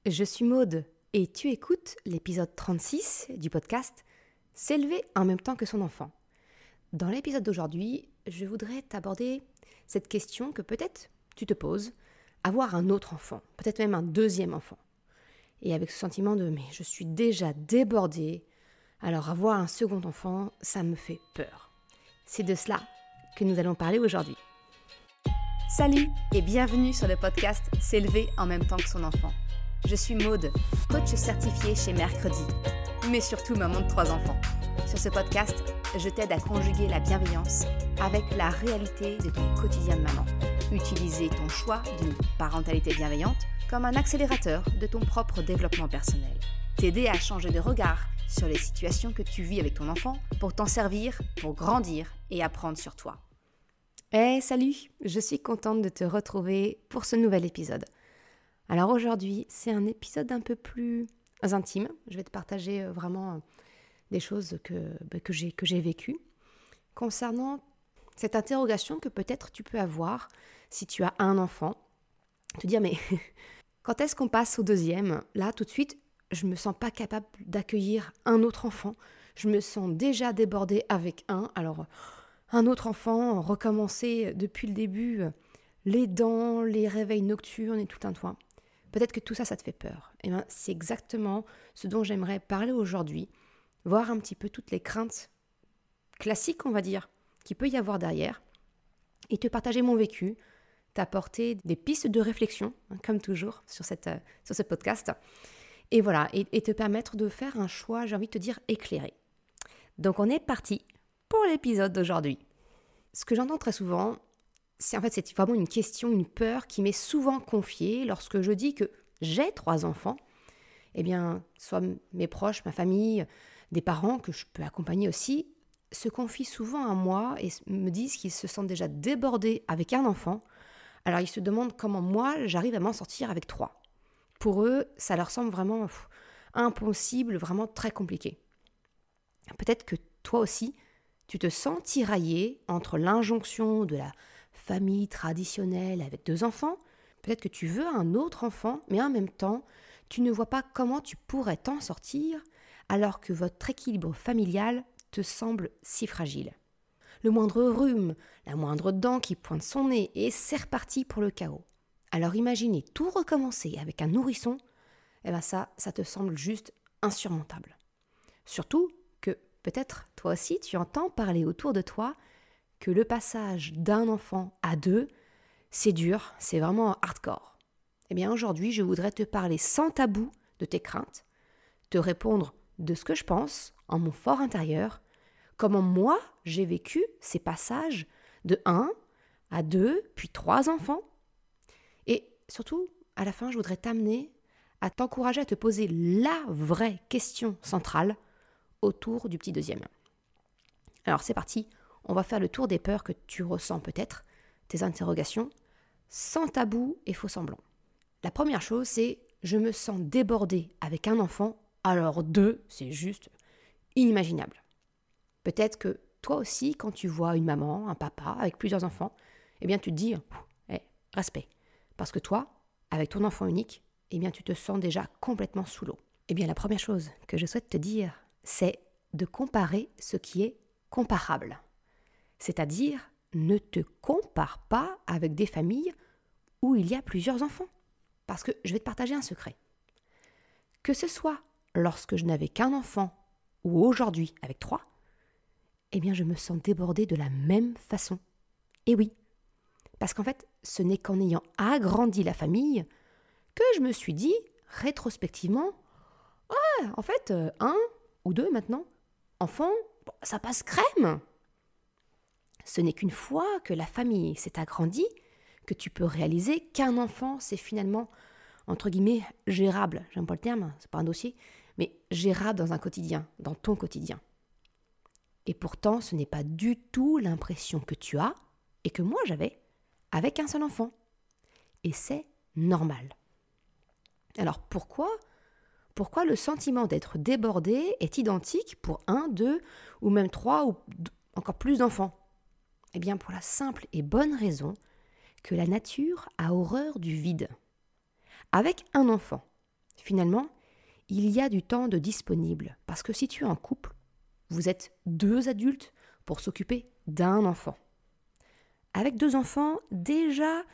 Je suis Maude et tu écoutes l'épisode 36 du podcast « S'élever en même temps que son enfant ». Dans l'épisode d'aujourd'hui, je voudrais t'aborder cette question que peut-être tu te poses, avoir un autre enfant, peut-être même un deuxième enfant. Et avec ce sentiment de « mais je suis déjà débordée, alors avoir un second enfant, ça me fait peur ». C'est de cela que nous allons parler aujourd'hui. Salut et bienvenue sur le podcast « S'élever en même temps que son enfant ». Je suis Maude, coach certifiée chez Mercredi, mais surtout maman de 3 enfants. Sur ce podcast, je t'aide à conjuguer la bienveillance avec la réalité de ton quotidien de maman. Utiliser ton choix d'une parentalité bienveillante comme un accélérateur de ton propre développement personnel. T'aider à changer de regard sur les situations que tu vis avec ton enfant pour t'en servir, pour grandir et apprendre sur toi. Salut, je suis contente de te retrouver pour ce nouvel épisode. Alors aujourd'hui, c'est un épisode un peu plus intime. Je vais te partager vraiment des choses que j'ai vécues concernant cette interrogation que peut-être tu peux avoir si tu as un enfant. Te dire, mais quand est-ce qu'on passe au deuxième ? Là, tout de suite, je me sens pas capable d'accueillir un autre enfant. Je me sens déjà débordée avec un. Alors, un autre enfant, recommencer depuis le début, les dents, les réveils nocturnes et tout un toit. Peut-être que tout ça, ça te fait peur. Et bien, c'est exactement ce dont j'aimerais parler aujourd'hui. Voir un petit peu toutes les craintes classiques, on va dire, qu'il peut y avoir derrière. Et te partager mon vécu, t'apporter des pistes de réflexion, comme toujours, sur ce podcast. Et voilà, et te permettre de faire un choix, j'ai envie de te dire, éclairé. Donc, on est parti pour l'épisode d'aujourd'hui. Ce que j'entends très souvent, c'est vraiment une question, une peur qui m'est souvent confiée lorsque je dis que j'ai 3 enfants. Eh bien, soit mes proches, ma famille, des parents que je peux accompagner aussi, se confient souvent à moi et me disent qu'ils se sentent déjà débordés avec un enfant. Alors, ils se demandent comment moi, j'arrive à m'en sortir avec 3. Pour eux, ça leur semble vraiment impossible, vraiment très compliqué. Peut-être que toi aussi, tu te sens tiraillé entre l'injonction de la famille traditionnelle avec 2 enfants. Peut-être que tu veux un autre enfant, mais en même temps, tu ne vois pas comment tu pourrais t'en sortir alors que votre équilibre familial te semble si fragile. Le moindre rhume, la moindre dent qui pointe son nez et c'est reparti pour le chaos. Alors imaginez tout recommencer avec un nourrisson, ça te semble juste insurmontable. Surtout que peut-être toi aussi tu entends parler autour de toi que le passage d'un enfant à 2, c'est dur, c'est vraiment hardcore. Eh bien aujourd'hui, je voudrais te parler sans tabou de tes craintes, te répondre de ce que je pense en mon fort intérieur, comment moi j'ai vécu ces passages de 1 à 2, puis 3 enfants. Et surtout, à la fin, je voudrais t'amener à t'encourager à te poser la vraie question centrale autour du petit deuxième. Alors c'est parti. On va faire le tour des peurs que tu ressens peut-être, tes interrogations, sans tabou et faux semblant. La première chose, c'est « je me sens débordée avec un enfant, alors 2, c'est juste inimaginable ». Peut-être que toi aussi, quand tu vois une maman, un papa avec plusieurs enfants, eh bien tu te dis « respect ». Parce que toi, avec ton enfant unique, eh bien tu te sens déjà complètement sous l'eau. Eh bien la première chose que je souhaite te dire, c'est de comparer ce qui est comparable. C'est-à-dire, ne te compare pas avec des familles où il y a plusieurs enfants. Parce que je vais te partager un secret. Que ce soit lorsque je n'avais qu'un enfant ou aujourd'hui avec 3, eh bien je me sens débordée de la même façon. Et oui, parce qu'en fait, ce n'est qu'en ayant agrandi la famille que je me suis dit, rétrospectivement, en fait, 1 ou 2 maintenant, enfants, ça passe crème. Ce n'est qu'une fois que la famille s'est agrandie que tu peux réaliser qu'un enfant, c'est finalement, entre guillemets, gérable. J'aime pas le terme, c'est pas un dossier, mais gérable dans un quotidien, dans ton quotidien. Et pourtant, ce n'est pas du tout l'impression que tu as, et que moi j'avais, avec un seul enfant. Et c'est normal. Alors pourquoi le sentiment d'être débordé est identique pour 1, 2 ou même 3 ou encore plus d'enfants ? Eh bien pour la simple et bonne raison que la nature a horreur du vide. Avec un enfant, Finalement, il y a du temps de disponible parce que si tu es en couple, vous êtes 2 adultes pour s'occuper d'un enfant. Avec 2 enfants, déjà,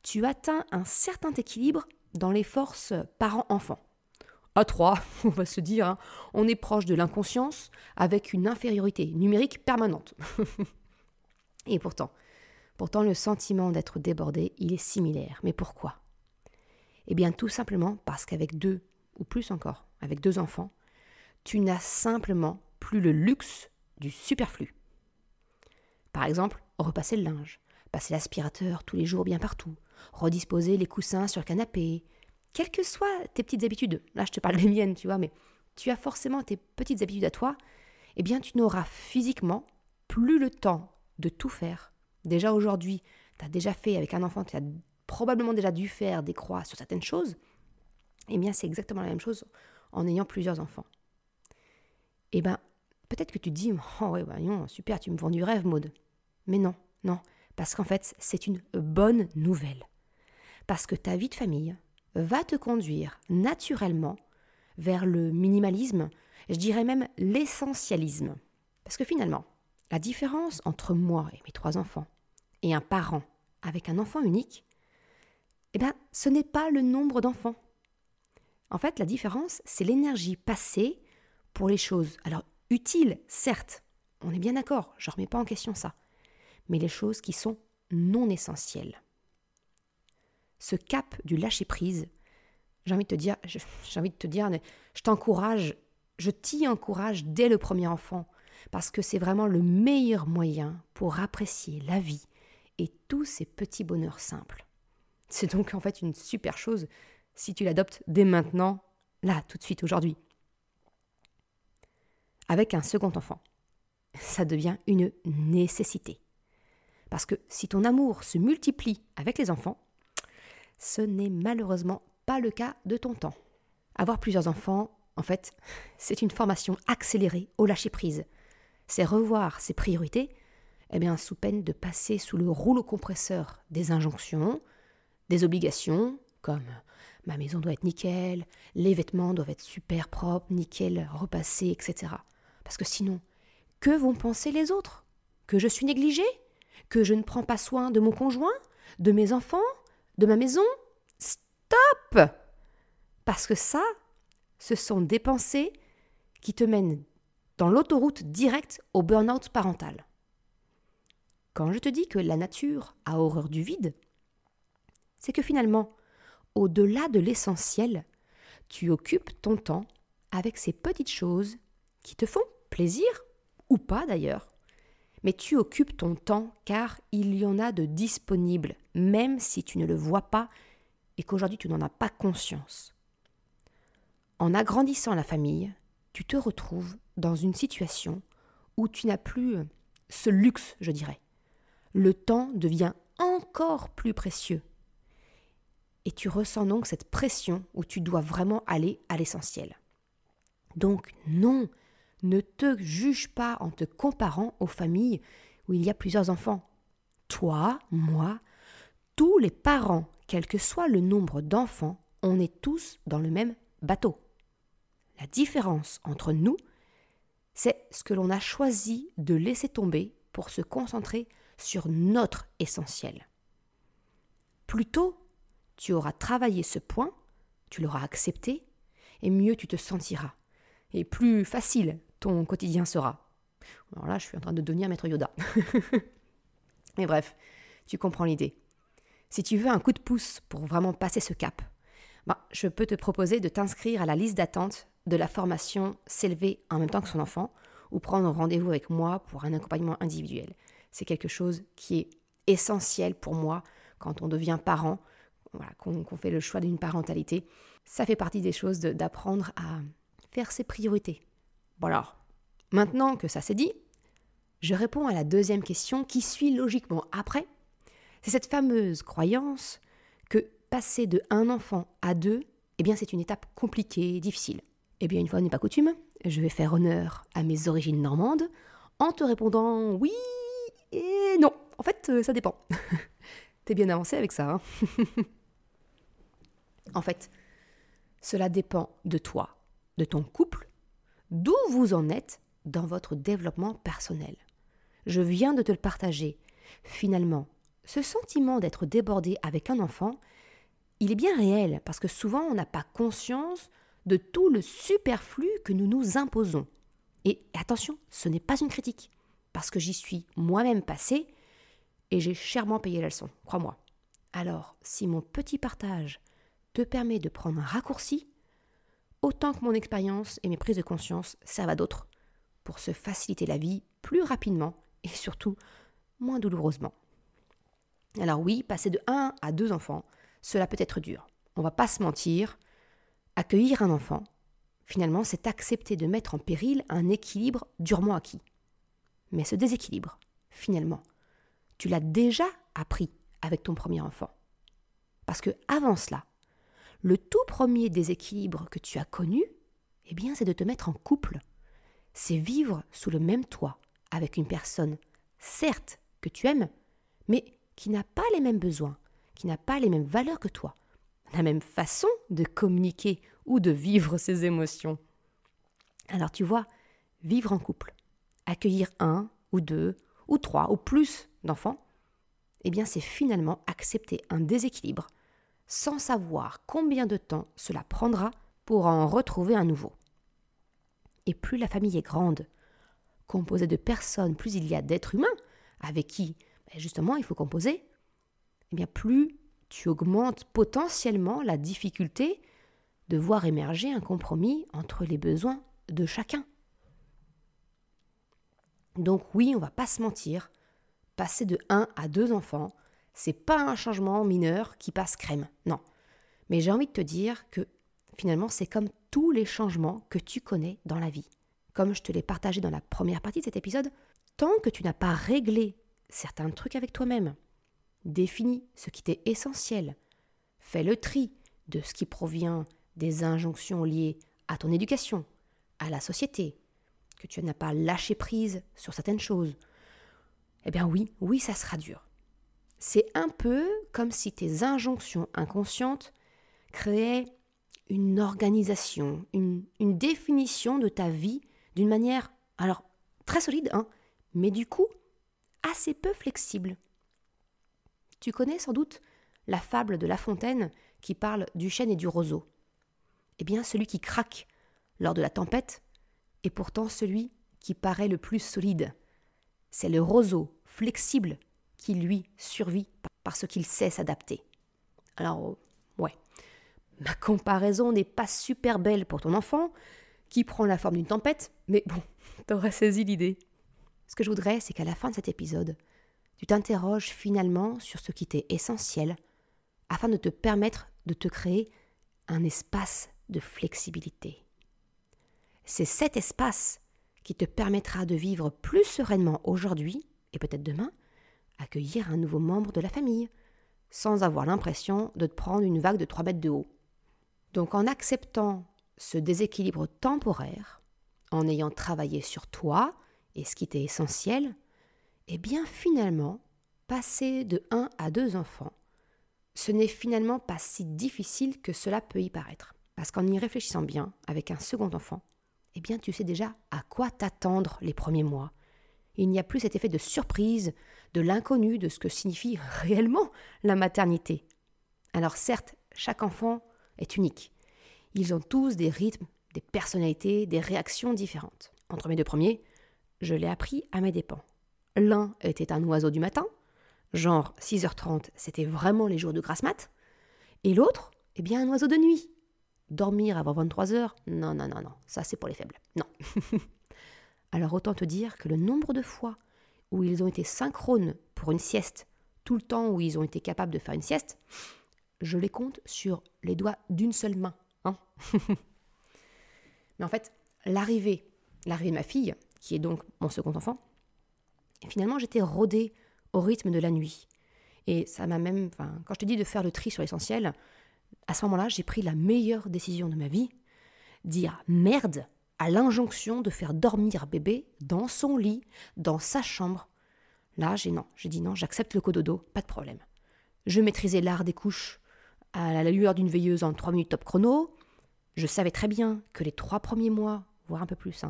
tu atteins un certain équilibre dans les forces parents-enfants. À 3, on va se dire, hein, on est proche de l'inconscience avec une infériorité numérique permanente. Et pourtant, le sentiment d'être débordé, il est similaire. Mais pourquoi ? Eh bien, tout simplement parce qu'avec 2, ou plus encore, avec 2 enfants, tu n'as simplement plus le luxe du superflu. Par exemple, repasser le linge, passer l'aspirateur tous les jours bien partout, redisposer les coussins sur le canapé. Quelles que soient tes petites habitudes, là je te parle des miennes, tu vois, mais tu as forcément tes petites habitudes à toi, eh bien tu n'auras physiquement plus le temps de tout faire. Déjà aujourd'hui, tu as déjà fait avec un enfant, tu as probablement déjà dû faire des croix sur certaines choses. Eh bien c'est exactement la même chose en ayant plusieurs enfants. Eh bien, peut-être que tu te dis, oh ouais, bah non, super, tu me vends du rêve, Maud. Mais non, parce qu'en fait, c'est une bonne nouvelle. Parce que ta vie de famille va te conduire naturellement vers le minimalisme, je dirais même l'essentialisme. Parce que finalement, la différence entre moi et mes 3 enfants et un parent avec un enfant unique, eh bien, ce n'est pas le nombre d'enfants. En fait, la différence, c'est l'énergie passée pour les choses. Alors, utiles, certes, on est bien d'accord, je ne remets pas en question ça, mais les choses qui sont non essentielles. Ce cap du lâcher-prise, j'ai envie de te dire, je t'encourage, je t'y encourage dès le premier enfant, parce que c'est vraiment le meilleur moyen pour apprécier la vie et tous ces petits bonheurs simples. C'est donc en fait une super chose si tu l'adoptes dès maintenant, là, tout de suite, aujourd'hui. Avec un second enfant, ça devient une nécessité. Parce que si ton amour se multiplie avec les enfants, ce n'est malheureusement pas le cas de ton temps. Avoir plusieurs enfants, en fait, c'est une formation accélérée au lâcher-prise. C'est revoir ses priorités, sous peine de passer sous le rouleau compresseur des injonctions, des obligations, comme ma maison doit être nickel, les vêtements doivent être super propres, nickel, repassés, etc. Parce que sinon, que vont penser les autres ? Que je suis négligée ? Que je ne prends pas soin de mon conjoint, de mes enfants, de ma maison ? Stop ! Parce que ça, ce sont des pensées qui te mènent dans l'autoroute directe au burn-out parental. Quand je te dis que la nature a horreur du vide, c'est que finalement, au-delà de l'essentiel, tu occupes ton temps avec ces petites choses qui te font plaisir, ou pas d'ailleurs. Mais tu occupes ton temps car il y en a de disponibles, même si tu ne le vois pas et qu'aujourd'hui tu n'en as pas conscience. En agrandissant la famille, tu te retrouves dans une situation où tu n'as plus ce luxe, je dirais. Le temps devient encore plus précieux. Et tu ressens donc cette pression où tu dois vraiment aller à l'essentiel. Donc non, ne te juge pas en te comparant aux familles où il y a plusieurs enfants. Toi, moi, tous les parents, quel que soit le nombre d'enfants, on est tous dans le même bateau. La différence entre nous, c'est ce que l'on a choisi de laisser tomber pour se concentrer sur notre essentiel. Plus tôt, tu auras travaillé ce point, tu l'auras accepté, et mieux tu te sentiras. Et plus facile ton quotidien sera. Alors là, je suis en train de devenir maître Yoda. Mais bref, tu comprends l'idée. Si tu veux un coup de pouce pour vraiment passer ce cap, je peux te proposer de t'inscrire à la liste d'attente de la formation S'élever en même temps que son enfant ou prendre rendez-vous avec moi pour un accompagnement individuel. C'est quelque chose qui est essentiel pour moi quand on devient parent, qu'on fait le choix d'une parentalité. Ça fait partie des choses d'apprendre à faire ses priorités. Bon alors, maintenant que ça c'est dit, je réponds à la deuxième question qui suit logiquement après. C'est cette fameuse croyance que passer de un enfant à 2, c'est une étape compliquée, difficile. Une fois n'est pas coutume, je vais faire honneur à mes origines normandes en te répondant oui et non. En fait, ça dépend. T'es bien avancé avec ça, hein. En fait, Cela dépend de toi, de ton couple, d'où vous en êtes dans votre développement personnel. Je viens de te le partager. Finalement, ce sentiment d'être débordé avec un enfant, il est bien réel parce que souvent on n'a pas conscience de tout le superflu que nous nous imposons. Et attention, ce n'est pas une critique, parce que j'y suis moi-même passée et j'ai chèrement payé la leçon, crois-moi. Alors, si mon petit partage te permet de prendre un raccourci, autant que mon expérience et mes prises de conscience servent à d'autres pour se faciliter la vie plus rapidement et surtout moins douloureusement. Alors oui, passer de 1 à 2 enfants, cela peut être dur. On va pas se mentir, accueillir un enfant, finalement, c'est accepter de mettre en péril un équilibre durement acquis. Mais ce déséquilibre, finalement, tu l'as déjà appris avec ton premier enfant. Parce que avant cela, le tout premier déséquilibre que tu as connu, eh bien, c'est de te mettre en couple. C'est vivre sous le même toit avec une personne, certes, que tu aimes, mais qui n'a pas les mêmes besoins, qui n'a pas les mêmes valeurs que toi, la même façon de communiquer ou de vivre ses émotions. Alors tu vois, vivre en couple, accueillir 1 ou 2 ou 3 ou plus d'enfants, eh bien c'est finalement accepter un déséquilibre sans savoir combien de temps cela prendra pour en retrouver un nouveau. Et plus la famille est grande, composée de personnes, plus il y a d'êtres humains avec qui, justement, il faut composer, eh bien plus tu augmentes potentiellement la difficulté de voir émerger un compromis entre les besoins de chacun. Donc oui, on ne va pas se mentir, passer de 1 à 2 enfants, c'est pas un changement mineur qui passe crème, non. Mais j'ai envie de te dire que finalement, c'est comme tous les changements que tu connais dans la vie. Comme je te l'ai partagé dans la première partie de cet épisode, tant que tu n'as pas réglé certains trucs avec toi-même, définis ce qui t'est essentiel, fais le tri de ce qui provient des injonctions liées à ton éducation, à la société, que tu n'as pas lâché prise sur certaines choses, eh bien oui, ça sera dur. C'est un peu comme si tes injonctions inconscientes créaient une organisation, une définition de ta vie d'une manière, alors très solide, mais du coup assez peu flexible. Tu connais sans doute la fable de La Fontaine qui parle du chêne et du roseau. Eh bien, celui qui craque lors de la tempête est pourtant celui qui paraît le plus solide. C'est le roseau flexible qui, lui, survit parce qu'il sait s'adapter. Alors, ouais, ma comparaison n'est pas super belle pour ton enfant, qui prend la forme d'une tempête, mais bon, t'auras saisi l'idée. Ce que je voudrais, c'est qu'à la fin de cet épisode, tu t'interroges finalement sur ce qui t'est essentiel, afin de te permettre de te créer un espace de flexibilité. C'est cet espace qui te permettra de vivre plus sereinement aujourd'hui, et peut-être demain, accueillir un nouveau membre de la famille, sans avoir l'impression de te prendre une vague de 3 mètres de haut. Donc en acceptant ce déséquilibre temporaire, en ayant travaillé sur toi et ce qui t'est essentiel, eh bien finalement, passer de 1 à 2 enfants, ce n'est finalement pas si difficile que cela peut y paraître. Parce qu'en y réfléchissant bien, avec un second enfant, eh bien tu sais déjà à quoi t'attendre les premiers mois. Il n'y a plus cet effet de surprise, de l'inconnu, de ce que signifie réellement la maternité. Alors certes, chaque enfant est unique. Ils ont tous des rythmes, des personnalités, des réactions différentes. Entre mes 2 premiers, je l'ai appris à mes dépens. L'un était un oiseau du matin, genre 6h30, c'était vraiment les jours de grasse mat. Et l'autre, eh bien un oiseau de nuit. Dormir avant 23h, non, ça c'est pour les faibles, non. Alors autant te dire que le nombre de fois où ils ont été synchrones pour une sieste, tout le temps où ils ont été capables de faire une sieste, je les compte sur les doigts d'une seule main. Mais en fait, l'arrivée de ma fille, qui est donc mon second enfant, finalement j'étais rodée au rythme de la nuit. Et ça m'a même, quand je te dis de faire le tri sur l'essentiel, à ce moment-là, j'ai pris la meilleure décision de ma vie, dire merde à l'injonction de faire dormir bébé dans son lit, dans sa chambre. Là, j'ai dit non, j'accepte le cododo, pas de problème. Je maîtrisais l'art des couches à la lueur d'une veilleuse en 3 minutes top chrono. Je savais très bien que les 3 premiers mois, voire un peu plus,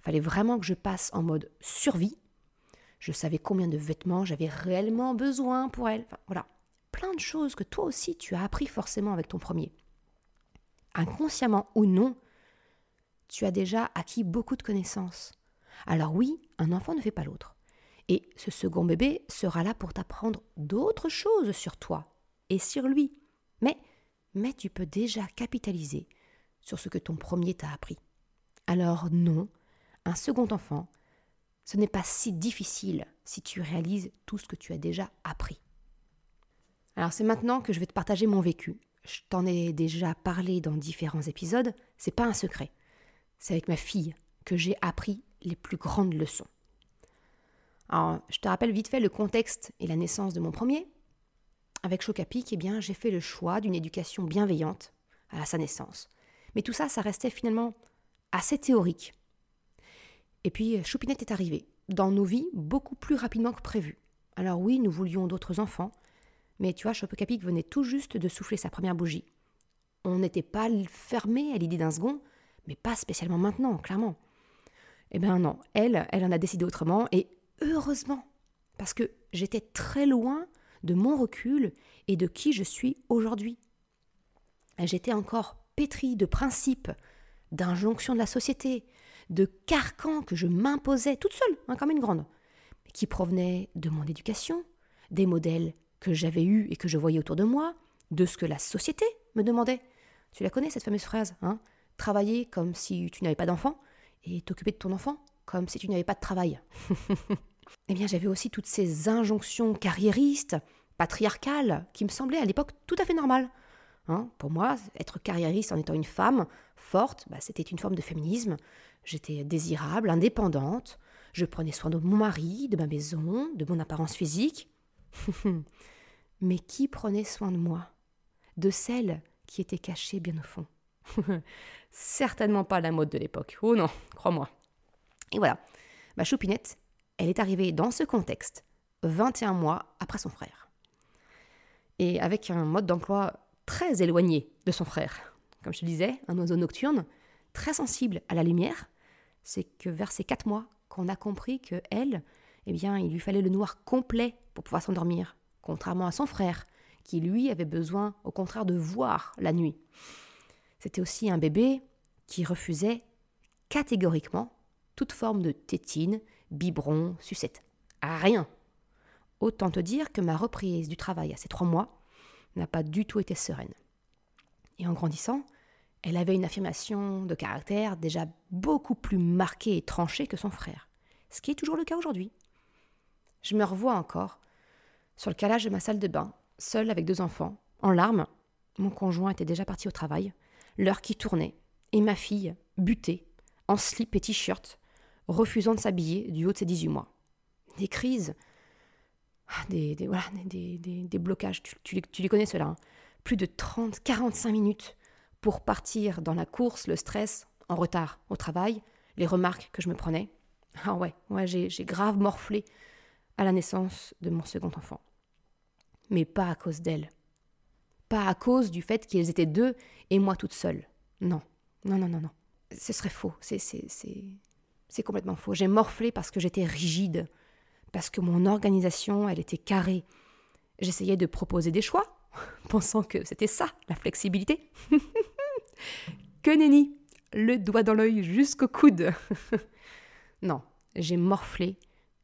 fallait vraiment que je passe en mode survie. Je savais combien de vêtements j'avais réellement besoin pour elle. Enfin, voilà, plein de choses que toi aussi tu as appris forcément avec ton premier. Inconsciemment ou non, tu as déjà acquis beaucoup de connaissances. Alors oui, un enfant ne fait pas l'autre. Et ce second bébé sera là pour t'apprendre d'autres choses sur toi et sur lui. Mais tu peux déjà capitaliser sur ce que ton premier t'a appris. Alors non, un second enfant, ce n'est pas si difficile si tu réalises tout ce que tu as déjà appris. Alors c'est maintenant que je vais te partager mon vécu. Je t'en ai déjà parlé dans différents épisodes, c'est pas un secret. C'est avec ma fille que j'ai appris les plus grandes leçons. Alors, je te rappelle vite fait le contexte et la naissance de mon premier. Avec Chocapic, j'ai fait le choix d'une éducation bienveillante à sa naissance. Mais tout ça, ça restait finalement assez théorique. Et puis, Choupinette est arrivée dans nos vies beaucoup plus rapidement que prévu. Alors oui, nous voulions d'autres enfants, mais tu vois, Chocapic venait tout juste de souffler sa première bougie. On n'était pas fermé à l'idée d'un second, mais pas spécialement maintenant, clairement. Eh bien non, elle en a décidé autrement, et heureusement, parce que j'étais très loin de mon recul et de qui je suis aujourd'hui. J'étais encore pétrie de principes, d'injonctions de la société, de carcans que je m'imposais toute seule, comme une grande, qui provenaient de mon éducation, des modèles que j'avais eus et que je voyais autour de moi, de ce que la société me demandait. Tu la connais, cette fameuse phrase, travailler comme si tu n'avais pas d'enfant et t'occuper de ton enfant comme si tu n'avais pas de travail. Eh bien, j'avais aussi toutes ces injonctions carriéristes, patriarcales, qui me semblaient à l'époque tout à fait normales. Pour moi, être carriériste en étant une femme forte, c'était une forme de féminisme. J'étais désirable, indépendante. Je prenais soin de mon mari, de ma maison, de mon apparence physique. Mais qui prenait soin de moi? De celle qui était cachée bien au fond. Certainement pas la mode de l'époque. Oh non, crois-moi. Et voilà, ma Choupinette, elle est arrivée dans ce contexte 21 mois après son frère. Et avec un mode d'emploi très éloigné de son frère. Comme je te disais, un oiseau nocturne, très sensible à la lumière. C'est que vers ces 4 mois qu'on a compris qu'elle, il lui fallait le noir complet pour pouvoir s'endormir. Contrairement à son frère, qui lui avait besoin au contraire de voir la nuit. C'était aussi un bébé qui refusait catégoriquement toute forme de tétine, biberon, sucette. Rien. Autant te dire que ma reprise du travail à ces 3 mois n'a pas du tout été sereine. Et en grandissant, elle avait une affirmation de caractère déjà beaucoup plus marquée et tranchée que son frère. Ce qui est toujours le cas aujourd'hui. Je me revois encore sur le calage de ma salle de bain, seule avec 2 enfants, en larmes. Mon conjoint était déjà parti au travail, l'heure qui tournait, et ma fille, butée, en slip et t-shirt, refusant de s'habiller du haut de ses 18 mois. Des crises, des blocages, tu les connais ceux-là. Plus de 30-45 minutes pour partir dans la course, le stress, en retard au travail, les remarques que je me prenais. Ah ouais, j'ai grave morflé à la naissance de mon second enfant. Mais pas à cause d'elle. Pas à cause du fait qu'ils étaient 2 et moi toute seule. Non. Ce serait faux. C'est complètement faux. J'ai morflé parce que j'étais rigide, parce que mon organisation, elle était carrée. J'essayais de proposer des choix, pensant que c'était ça, la flexibilité. Que nenni, le doigt dans l'œil jusqu'au coude. Non, j'ai morflé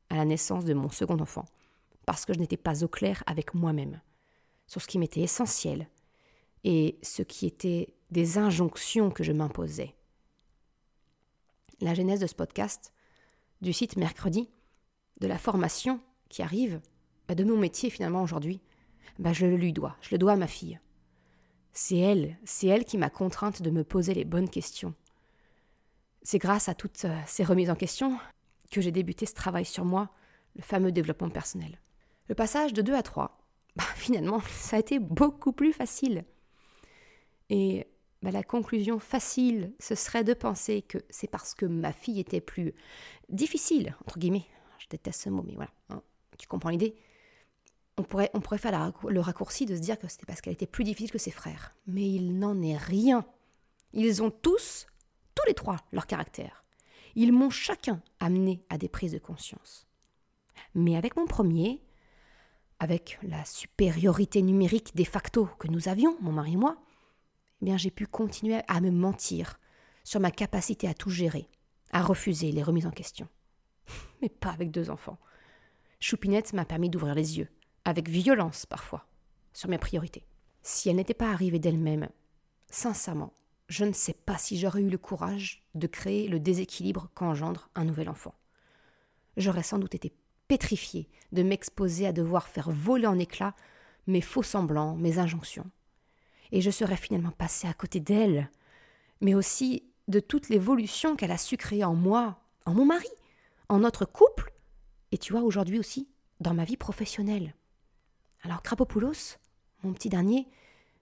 à la naissance de mon second enfant, parce que je n'étais pas au clair avec moi-même, sur ce qui m'était essentiel et ce qui était des injonctions que je m'imposais. La genèse de ce podcast, du site Mercredi, de la formation qui arrive, de mon métier finalement aujourd'hui, je le dois à ma fille. C'est elle qui m'a contrainte de me poser les bonnes questions. C'est grâce à toutes ces remises en question que j'ai débuté ce travail sur moi, le fameux développement personnel. Le passage de 2 à 3, finalement, ça a été beaucoup plus facile. Et la conclusion facile, ce serait de penser que c'est parce que ma fille était plus difficile, entre guillemets. Je déteste ce mot, mais voilà, tu comprends l'idée. On pourrait faire le raccourci de se dire que c'était parce qu'elle était plus difficile que ses frères. Mais il n'en est rien. Ils ont tous les trois, leur caractère. Ils m'ont chacun amené à des prises de conscience. Mais avec mon premier, avec la supériorité numérique de facto que nous avions, mon mari et moi, eh bien j'ai pu continuer à me mentir sur ma capacité à tout gérer, à refuser les remises en question. Mais pas avec 2 enfants. Choupinette m'a permis d'ouvrir les yeux, avec violence parfois, sur mes priorités. Si elle n'était pas arrivée d'elle-même, sincèrement, je ne sais pas si j'aurais eu le courage de créer le déséquilibre qu'engendre un nouvel enfant. J'aurais sans doute été pétrifiée de m'exposer à devoir faire voler en éclats mes faux semblants, mes injonctions. Et je serais finalement passée à côté d'elle, mais aussi de toute l'évolution qu'elle a su créer en moi, en mon mari, en notre couple, et tu vois, aujourd'hui aussi, dans ma vie professionnelle. Alors Krapopoulos, mon petit dernier,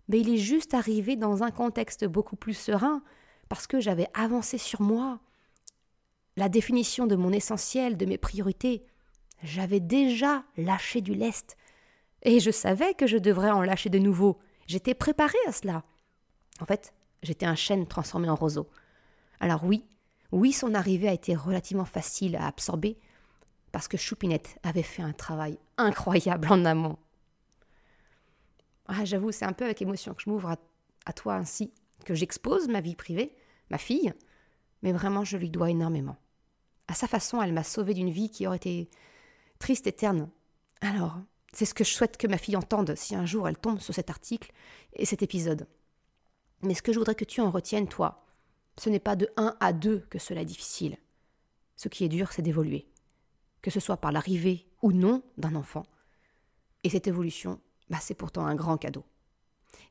mais il est juste arrivé dans un contexte beaucoup plus serein, parce que j'avais avancé sur moi. La définition de mon essentiel, de mes priorités, j'avais déjà lâché du lest. Et je savais que je devrais en lâcher de nouveau. J'étais préparée à cela. En fait, j'étais un chêne transformé en roseau. Alors oui, son arrivée a été relativement facile à absorber, parce que Choupinette avait fait un travail incroyable en amont. J'avoue, c'est un peu avec émotion que je m'ouvre à toi ainsi, que j'expose ma vie privée, ma fille, mais vraiment je lui dois énormément. À sa façon, elle m'a sauvée d'une vie qui aurait été triste et terne. Alors, c'est ce que je souhaite que ma fille entende si un jour elle tombe sur cet article et cet épisode. Mais ce que je voudrais que tu en retiennes, toi, ce n'est pas de 1 à 2 que cela est difficile. Ce qui est dur, c'est d'évoluer. Que ce soit par l'arrivée ou non d'un enfant. Et cette évolution, c'est pourtant un grand cadeau.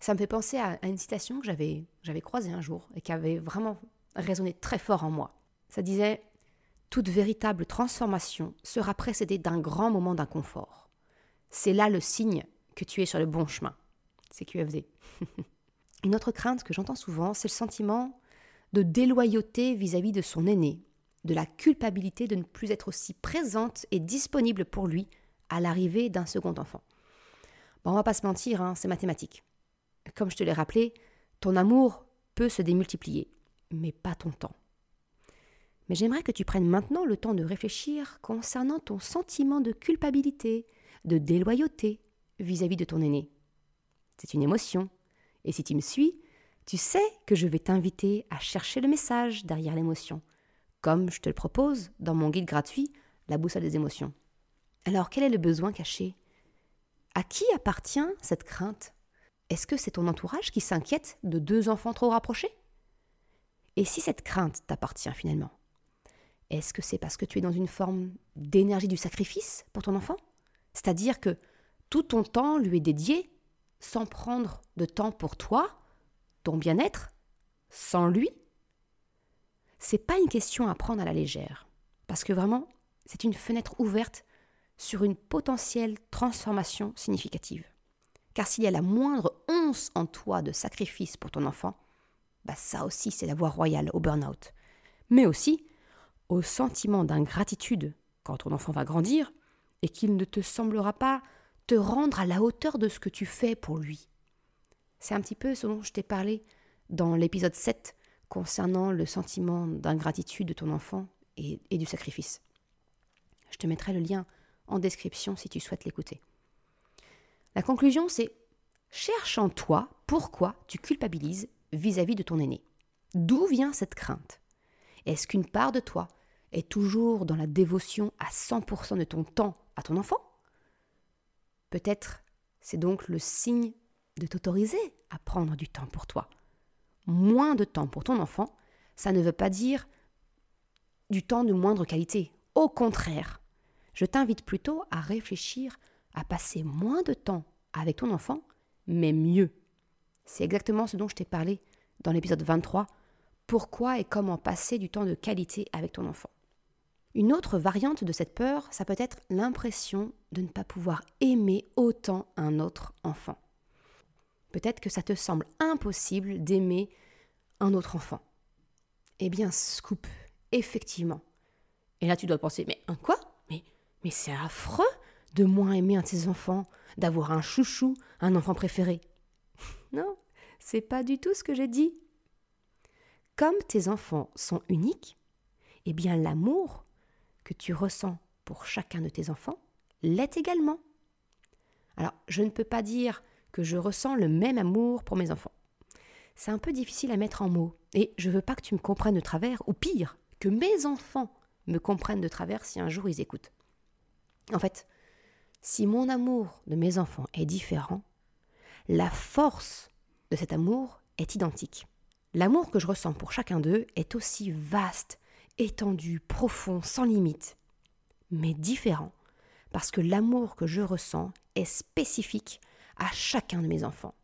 Ça me fait penser à une citation que j'avais croisée un jour et qui avait vraiment résonné très fort en moi. Ça disait « Toute véritable transformation sera précédée d'un grand moment d'inconfort. C'est là le signe que tu es sur le bon chemin. » C'est QFD. Une autre crainte que j'entends souvent, c'est le sentiment de déloyauté vis-à-vis de son aîné, de la culpabilité de ne plus être aussi présente et disponible pour lui à l'arrivée d'un second enfant. On va pas se mentir, c'est mathématique. Comme je te l'ai rappelé, ton amour peut se démultiplier, mais pas ton temps. Mais j'aimerais que tu prennes maintenant le temps de réfléchir concernant ton sentiment de culpabilité, de déloyauté vis-à-vis de ton aîné. C'est une émotion, et si tu me suis, tu sais que je vais t'inviter à chercher le message derrière l'émotion, comme je te le propose dans mon guide gratuit, La boussole des émotions. Alors, quel est le besoin caché ? À qui appartient cette crainte ? Est-ce que c'est ton entourage qui s'inquiète de 2 enfants trop rapprochés ? Et si cette crainte t'appartient finalement ? Est-ce que c'est parce que tu es dans une forme d'énergie du sacrifice pour ton enfant ? C'est-à-dire que tout ton temps lui est dédié sans prendre de temps pour toi, ton bien-être, sans lui ? C'est pas une question à prendre à la légère, parce que vraiment, c'est une fenêtre ouverte sur une potentielle transformation significative. Car s'il y a la moindre once en toi de sacrifice pour ton enfant, ça aussi c'est la voie royale au burn-out. Mais aussi au sentiment d'ingratitude quand ton enfant va grandir et qu'il ne te semblera pas te rendre à la hauteur de ce que tu fais pour lui. C'est un petit peu ce dont je t'ai parlé dans l'épisode 7 concernant le sentiment d'ingratitude de ton enfant et du sacrifice. Je te mettrai le lien en description si tu souhaites l'écouter. La conclusion, c'est cherche en toi pourquoi tu culpabilises vis-à-vis de ton aîné. D'où vient cette crainte ? Est-ce qu'une part de toi est toujours dans la dévotion à 100% de ton temps à ton enfant ? Peut-être c'est donc le signe de t'autoriser à prendre du temps pour toi. Moins de temps pour ton enfant, ça ne veut pas dire du temps de moindre qualité. Au contraire, je t'invite plutôt à réfléchir à passer moins de temps avec ton enfant, mais mieux. C'est exactement ce dont je t'ai parlé dans l'épisode 23, pourquoi et comment passer du temps de qualité avec ton enfant. Une autre variante de cette peur, ça peut être l'impression de ne pas pouvoir aimer autant un autre enfant. Peut-être que ça te semble impossible d'aimer un autre enfant. Eh bien, scoop, effectivement. Et là, tu dois penser, mais un quoi ? Mais c'est affreux de moins aimer un de ses enfants, d'avoir un chouchou, un enfant préféré. Non, c'est pas du tout ce que j'ai dit. comme tes enfants sont uniques, eh bien l'amour que tu ressens pour chacun de tes enfants l'est également. Alors, je ne peux pas dire que je ressens le même amour pour mes enfants. C'est un peu difficile à mettre en mots, et je veux pas que tu me comprennes de travers, ou pire, que mes enfants me comprennent de travers si un jour ils écoutent. En fait, si mon amour de mes enfants est différent, la force de cet amour est identique. L'amour que je ressens pour chacun d'eux est aussi vaste, étendu, profond, sans limite, mais différent, parce que l'amour que je ressens est spécifique à chacun de mes enfants.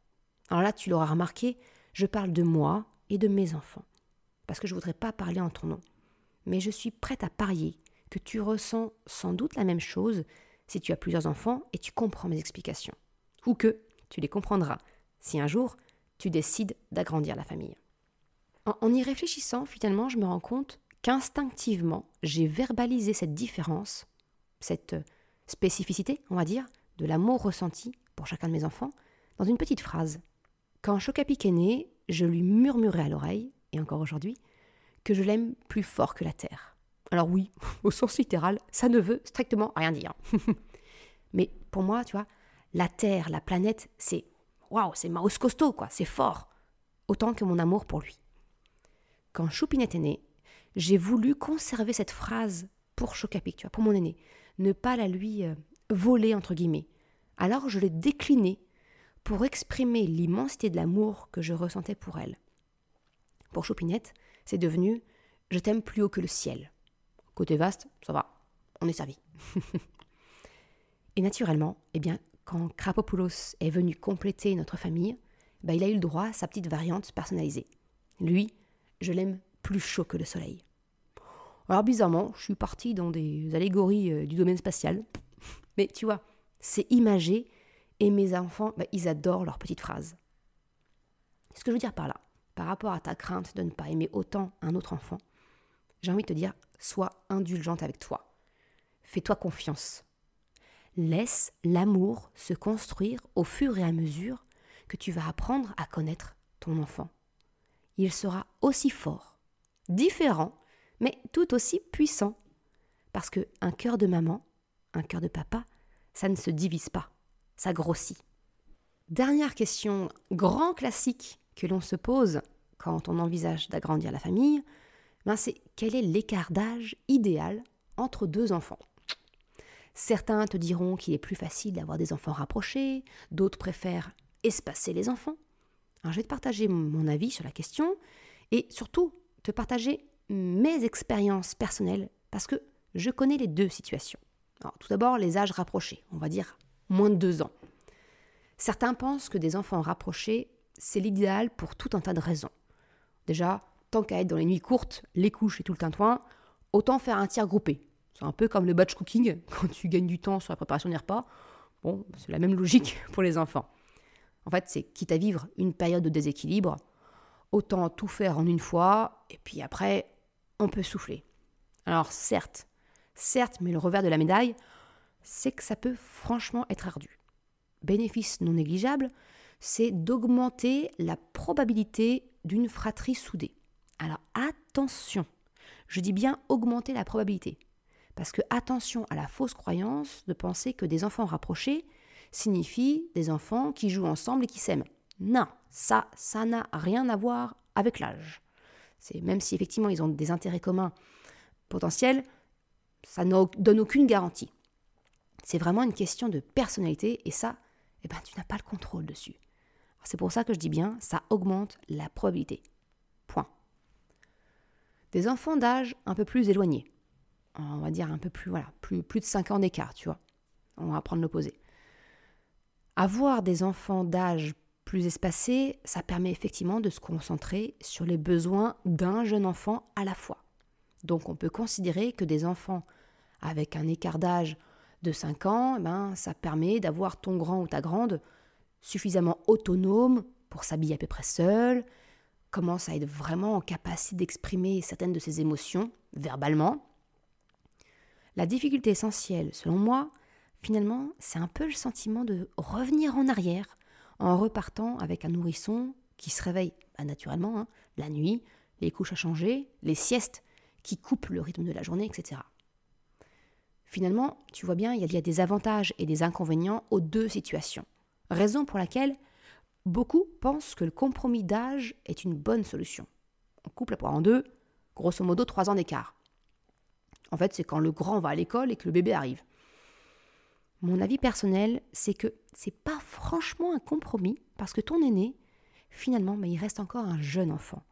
Alors là, tu l'auras remarqué, je parle de moi et de mes enfants, parce que je ne voudrais pas parler en ton nom. Mais je suis prête à parier que tu ressens sans doute la même chose si tu as plusieurs enfants et tu comprends mes explications. Ou que tu les comprendras si un jour tu décides d'agrandir la famille. En y réfléchissant, finalement, je me rends compte qu'instinctivement, j'ai verbalisé cette différence, cette spécificité, on va dire, de l'amour ressenti pour chacun de mes enfants, dans une petite phrase. Quand Chocapic est né, je lui murmurais à l'oreille, et encore aujourd'hui, que je l'aime plus fort que la terre. Alors oui, au sens littéral, ça ne veut strictement rien dire. Mais pour moi, tu vois, la terre, la planète, c'est waouh, c'est Maos costaud, quoi, c'est fort, autant que mon amour pour lui. Quand Choupinette est né, j'ai voulu conserver cette phrase pour Chocapic, tu vois, pour mon aîné, ne pas la lui voler, entre guillemets. Alors je l'ai déclinée pour exprimer l'immensité de l'amour que je ressentais pour elle. Pour Choupinette, c'est devenu « je t'aime plus haut que le ciel ». Côté vaste, ça va, on est servi. Et naturellement, eh bien, quand Krapopoulos est venu compléter notre famille, il a eu le droit à sa petite variante personnalisée. Lui, je l'aime plus chaud que le soleil. Alors bizarrement, je suis partie dans des allégories du domaine spatial. Mais tu vois, c'est imagé et mes enfants, ils adorent leurs petites phrases. Ce que je veux dire par là, par rapport à ta crainte de ne pas aimer autant un autre enfant, j'ai envie de te dire, sois indulgente avec toi. Fais-toi confiance. Laisse l'amour se construire au fur et à mesure que tu vas apprendre à connaître ton enfant. Il sera aussi fort, différent, mais tout aussi puissant. Parce qu'un cœur de maman, un cœur de papa, ça ne se divise pas, ça grossit. Dernière question, grand classique que l'on se pose quand on envisage d'agrandir la famille, c'est quel est l'écart d'âge idéal entre deux enfants ? Certains te diront qu'il est plus facile d'avoir des enfants rapprochés, d'autres préfèrent espacer les enfants. Alors je vais te partager mon avis sur la question et surtout te partager mes expériences personnelles parce que je connais les deux situations. Alors, tout d'abord, les âges rapprochés, on va dire moins de 2 ans. Certains pensent que des enfants rapprochés, c'est l'idéal pour tout un tas de raisons. Déjà, tant qu'à être dans les nuits courtes, les couches et tout le tintouin, autant faire un tir groupé. C'est un peu comme le batch cooking, quand tu gagnes du temps sur la préparation des repas. Bon, c'est la même logique pour les enfants. En fait, c'est quitte à vivre une période de déséquilibre, autant tout faire en une fois, et puis après, on peut souffler. Alors certes, mais le revers de la médaille, c'est que ça peut franchement être ardu. Bénéfice non négligeable, c'est d'augmenter la probabilité d'une fratrie soudée. Alors attention, je dis bien augmenter la probabilité. Parce que attention à la fausse croyance de penser que des enfants rapprochés signifient des enfants qui jouent ensemble et qui s'aiment. Non, ça n'a rien à voir avec l'âge. Même si effectivement ils ont des intérêts communs potentiels, ça ne donne aucune garantie. C'est vraiment une question de personnalité et ça, tu n'as pas le contrôle dessus. Alors, c'est pour ça que je dis bien, ça augmente la probabilité. Point. Des enfants d'âge un peu plus éloignés, on va dire un peu plus, plus de 5 ans d'écart, tu vois. On va prendre l'opposé. Avoir des enfants d'âge plus espacé, ça permet effectivement de se concentrer sur les besoins d'un jeune enfant à la fois. Donc on peut considérer que des enfants avec un écart d'âge de 5 ans, ça permet d'avoir ton grand ou ta grande suffisamment autonome pour s'habiller à peu près seul, commence à être vraiment en capacité d'exprimer certaines de ses émotions verbalement. La difficulté essentielle, selon moi, finalement, c'est un peu le sentiment de revenir en arrière en repartant avec un nourrisson qui se réveille naturellement la nuit, les couches à changer, les siestes qui coupent le rythme de la journée, etc. Finalement, tu vois bien, il y a des avantages et des inconvénients aux deux situations. Raison pour laquelle beaucoup pensent que le compromis d'âge est une bonne solution. On coupe la poire en deux, grosso modo 3 ans d'écart. En fait, c'est quand le grand va à l'école et que le bébé arrive. Mon avis personnel, c'est que c'est pas franchement un compromis parce que ton aîné, finalement, il reste encore un jeune enfant.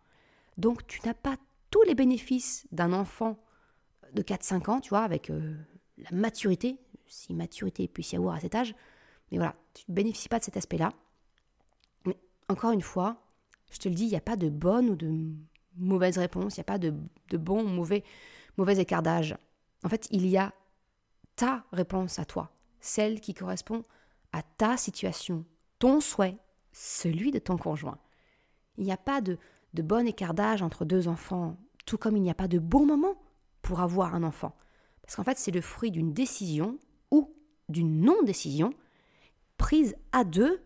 Donc, tu n'as pas tous les bénéfices d'un enfant de 4-5 ans, tu vois, avec la maturité, si maturité il puisse y avoir à cet âge. Mais voilà, tu ne bénéficies pas de cet aspect-là. Mais encore une fois, je te le dis, il n'y a pas de bonne ou de mauvaise réponse, il n'y a pas de bon ou mauvais écart d'âge. En fait, il y a ta réponse à toi, celle qui correspond à ta situation, ton souhait, celui de ton conjoint. Il n'y a pas de bon écart d'âge entre deux enfants, tout comme il n'y a pas de bon moment pour avoir un enfant. Parce qu'en fait, c'est le fruit d'une décision ou d'une non-décision prise à deux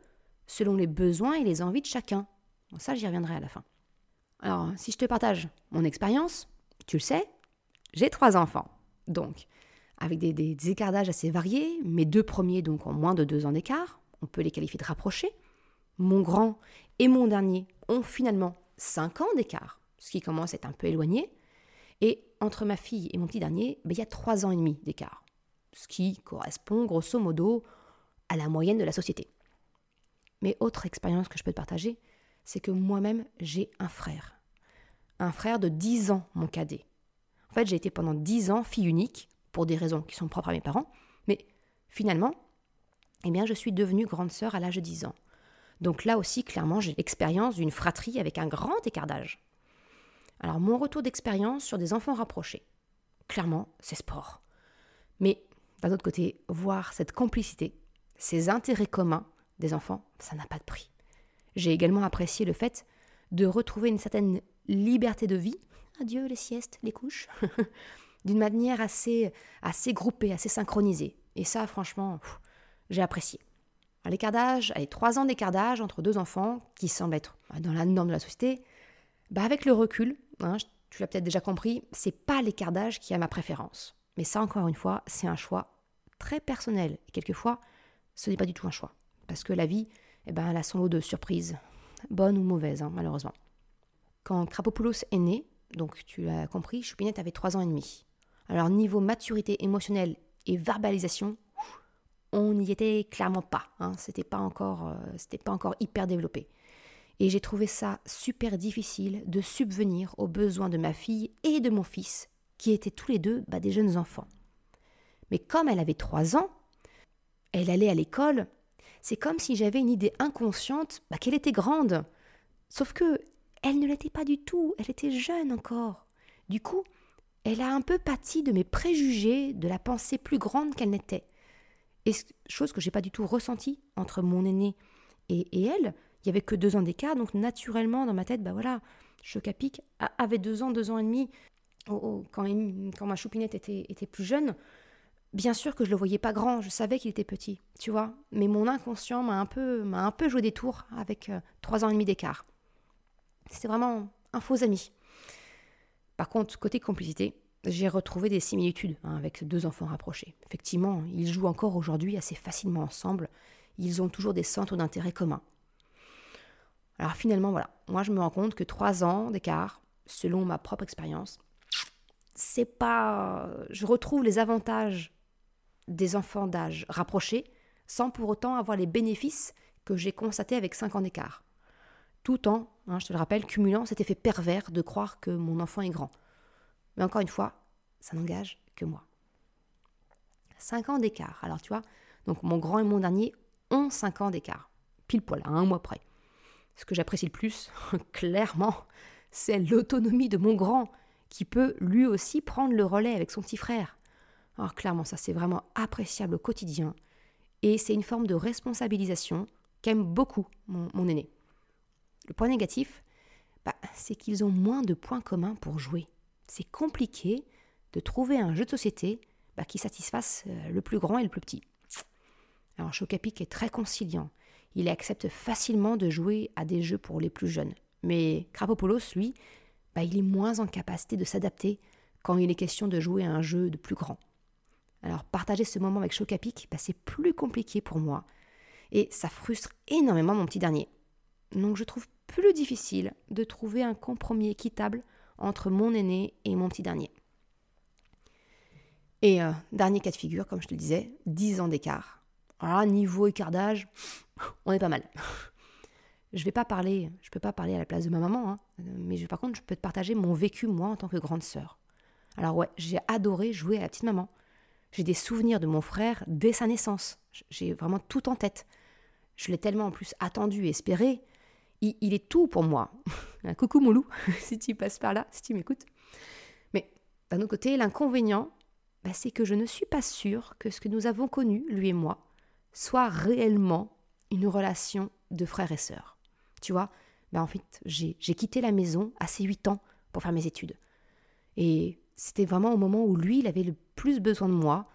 selon les besoins et les envies de chacun. Bon, ça, j'y reviendrai à la fin. Alors, si je te partage mon expérience, tu le sais, j'ai 3 enfants. Donc, avec des écarts d'âge assez variés, mes 2 premiers donc ont moins de 2 ans d'écart, on peut les qualifier de rapprochés. Mon grand et mon dernier ont finalement 5 ans d'écart, ce qui commence à être un peu éloigné. Et entre ma fille et mon petit dernier, il y a 3 ans et demi d'écart, ce qui correspond grosso modo à la moyenne de la société. Mais autre expérience que je peux te partager, c'est que moi-même, j'ai un frère. Un frère de 10 ans, mon cadet. En fait, j'ai été pendant 10 ans fille unique, pour des raisons qui sont propres à mes parents, mais finalement, je suis devenue grande sœur à l'âge de 10 ans. Donc là aussi, clairement, j'ai l'expérience d'une fratrie avec un grand écart d'âge. Alors, mon retour d'expérience sur des enfants rapprochés, clairement, c'est sport. Mais d'un autre côté, voir cette complicité, ces intérêts communs des enfants, ça n'a pas de prix. J'ai également apprécié le fait de retrouver une certaine liberté de vie, adieu les siestes, les couches, d'une manière assez groupée, assez synchronisée. Et ça, franchement, j'ai apprécié. L'écart d'âge, 3 ans d'écart d'âge entre 2 enfants, qui semble être dans la norme de la société, avec le recul, tu l'as peut-être déjà compris, c'est pas l'écart d'âge qui a ma préférence. Mais ça, encore une fois, c'est un choix très personnel. Et quelquefois, ce n'est pas du tout un choix. Parce que la vie, elle a son lot de surprises, bonnes ou mauvaises, malheureusement. Quand Krapopoulos est né, donc tu l'as compris, Choupinette avait 3 ans et demi. Alors niveau maturité émotionnelle et verbalisation, on n'y était clairement pas. C'était pas encore hyper développé. Et j'ai trouvé ça super difficile de subvenir aux besoins de ma fille et de mon fils, qui étaient tous les deux des jeunes enfants. Mais comme elle avait 3 ans, elle allait à l'école, c'est comme si j'avais une idée inconsciente qu'elle était grande. Sauf que elle ne l'était pas du tout, elle était jeune encore. Du coup, elle a un peu pâti de mes préjugés, de la pensée plus grande qu'elle n'était. Et chose que je n'ai pas du tout ressentie entre mon aîné et elle, il n'y avait que 2 ans d'écart, donc naturellement dans ma tête, Chocapic avait 2 ans, 2 ans et demi, quand ma Choupinette était plus jeune. Bien sûr que je le voyais pas grand, je savais qu'il était petit, tu vois. Mais mon inconscient m'a un peu joué des tours avec 3 ans et demi d'écart. C'était vraiment un faux ami. Par contre, côté complicité, j'ai retrouvé des similitudes avec 2 enfants rapprochés. Effectivement, ils jouent encore aujourd'hui assez facilement ensemble. Ils ont toujours des centres d'intérêt communs. Alors finalement, voilà, moi je me rends compte que 3 ans d'écart, selon ma propre expérience, c'est pas... Je retrouve les avantages des enfants d'âge rapproché sans pour autant avoir les bénéfices que j'ai constatés avec 5 ans d'écart. Tout en, je te le rappelle, cumulant cet effet pervers de croire que mon enfant est grand. Mais encore une fois, ça n'engage que moi. 5 ans d'écart. Alors tu vois, donc mon grand et mon dernier ont 5 ans d'écart. Pile poil, à 1 mois près. Ce que j'apprécie le plus, clairement, c'est l'autonomie de mon grand, qui peut lui aussi prendre le relais avec son petit frère. Alors clairement, ça c'est vraiment appréciable au quotidien. Et c'est une forme de responsabilisation qu'aime beaucoup mon aîné. Le point négatif, c'est qu'ils ont moins de points communs pour jouer. C'est compliqué de trouver un jeu de société qui satisfasse le plus grand et le plus petit. Alors Chocapic est très conciliant. Il accepte facilement de jouer à des jeux pour les plus jeunes. Mais Krapopoulos, lui, il est moins en capacité de s'adapter quand il est question de jouer à un jeu de plus grand. Alors partager ce moment avec Choc-à-Pic, c'est plus compliqué pour moi et ça frustre énormément mon petit dernier. Donc je trouve plus difficile de trouver un compromis équitable entre mon aîné et mon petit dernier. Et dernier cas de figure, comme je te le disais, 10 ans d'écart. Alors là, niveau écart d'âge, on est pas mal. Je peux pas parler à la place de ma maman, mais par contre, je peux te partager mon vécu, moi, en tant que grande sœur. Alors ouais, j'ai adoré jouer à la petite maman. J'ai des souvenirs de mon frère dès sa naissance. J'ai vraiment tout en tête. Je l'ai tellement en plus attendu et espéré. Il est tout pour moi. Coucou mon loup, si tu passes par là, si tu m'écoutes. Mais d'un autre côté, l'inconvénient, c'est que je ne suis pas sûre que ce que nous avons connu, lui et moi, soit réellement une relation de frère et sœur. Tu vois, en fait, j'ai quitté la maison à ses 8 ans pour faire mes études. Et c'était vraiment au moment où lui, il avait le plus besoin de moi.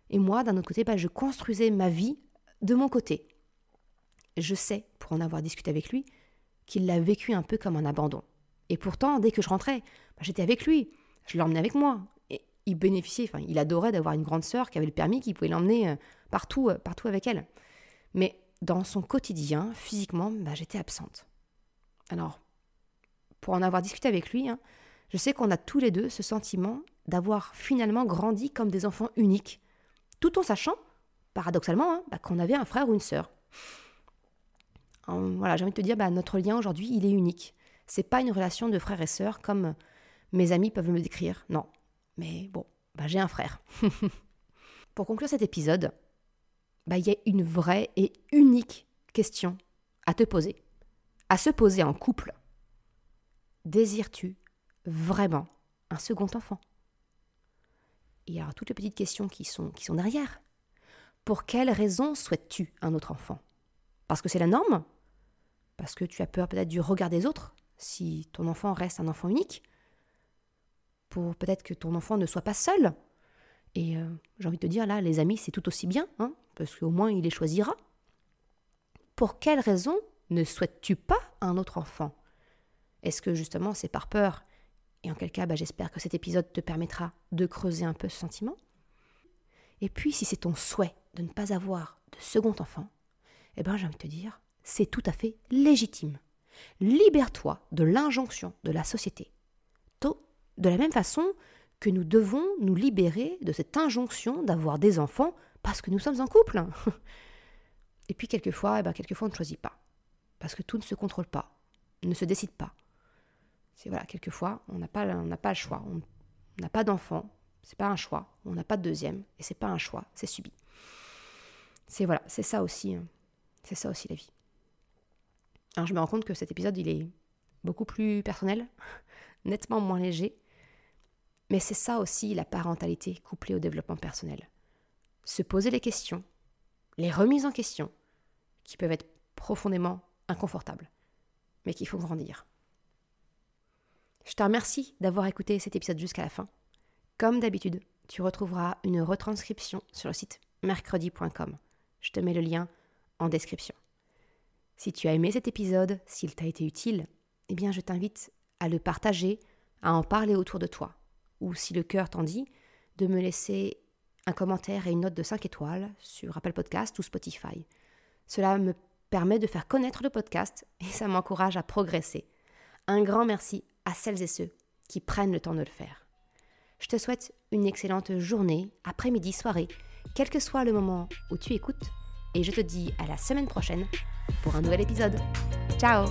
Et moi, d'un autre côté, je construisais ma vie de mon côté. Je sais, pour en avoir discuté avec lui, qu'il l'a vécu un peu comme un abandon. Et pourtant, dès que je rentrais, j'étais avec lui. Je l'emmenais avec moi. Et il bénéficiait, il adorait d'avoir une grande sœur qui avait le permis, qui pouvait l'emmener partout avec elle. Mais dans son quotidien, physiquement, j'étais absente. Alors, pour en avoir discuté avec lui, je sais qu'on a tous les deux ce sentiment d'avoir finalement grandi comme des enfants uniques, tout en sachant, paradoxalement, qu'on avait un frère ou une sœur. Voilà, j'ai envie de te dire, notre lien aujourd'hui, il est unique. C'est pas une relation de frère et sœur comme mes amis peuvent me le décrire, non. Mais bon, j'ai un frère. Pour conclure cet épisode, il y a une vraie et unique question à te poser, à se poser en couple. Désires-tu vraiment un second enfant? Et alors toutes les petites questions qui sont derrière. Pour quelles raisons souhaites-tu un autre enfant? Parce que c'est la norme? Parce que tu as peur peut-être du regard des autres si ton enfant reste un enfant unique? Pour peut-être que ton enfant ne soit pas seul? Et j'ai envie de te dire, là, les amis, c'est tout aussi bien, parce qu'au moins il les choisira. Pour quelles raisons ne souhaites-tu pas un autre enfant? Est-ce que justement c'est par peur? Et en quel cas, j'espère que cet épisode te permettra de creuser un peu ce sentiment. Et puis, si c'est ton souhait de ne pas avoir de second enfant, j'ai envie de te dire, c'est tout à fait légitime. Libère-toi de l'injonction de la société. De la même façon que nous devons nous libérer de cette injonction d'avoir des enfants parce que nous sommes en couple. Et puis quelquefois, on ne choisit pas. Parce que tout ne se contrôle pas, ne se décide pas. Quelquefois, on n'a pas le choix. On n'a pas d'enfant, c'est pas un choix. On n'a pas de deuxième, et c'est pas un choix, c'est subi. C'est ça aussi. C'est ça aussi la vie. Alors je me rends compte que cet épisode, il est beaucoup plus personnel, nettement moins léger. Mais c'est ça aussi la parentalité couplée au développement personnel. Se poser les questions, les remises en question, qui peuvent être profondément inconfortables, mais qui font grandir. Je te remercie d'avoir écouté cet épisode jusqu'à la fin. Comme d'habitude, tu retrouveras une retranscription sur le site mercredi.com. Je te mets le lien en description. Si tu as aimé cet épisode, s'il t'a été utile, je t'invite à le partager, à en parler autour de toi. Ou si le cœur t'en dit, de me laisser un commentaire et une note de 5 étoiles sur Apple Podcast ou Spotify. Cela me permet de faire connaître le podcast et ça m'encourage à progresser. Un grand merci à celles et ceux qui prennent le temps de le faire. Je te souhaite une excellente journée, après-midi, soirée, quel que soit le moment où tu écoutes, et je te dis à la semaine prochaine pour un nouvel épisode. Ciao!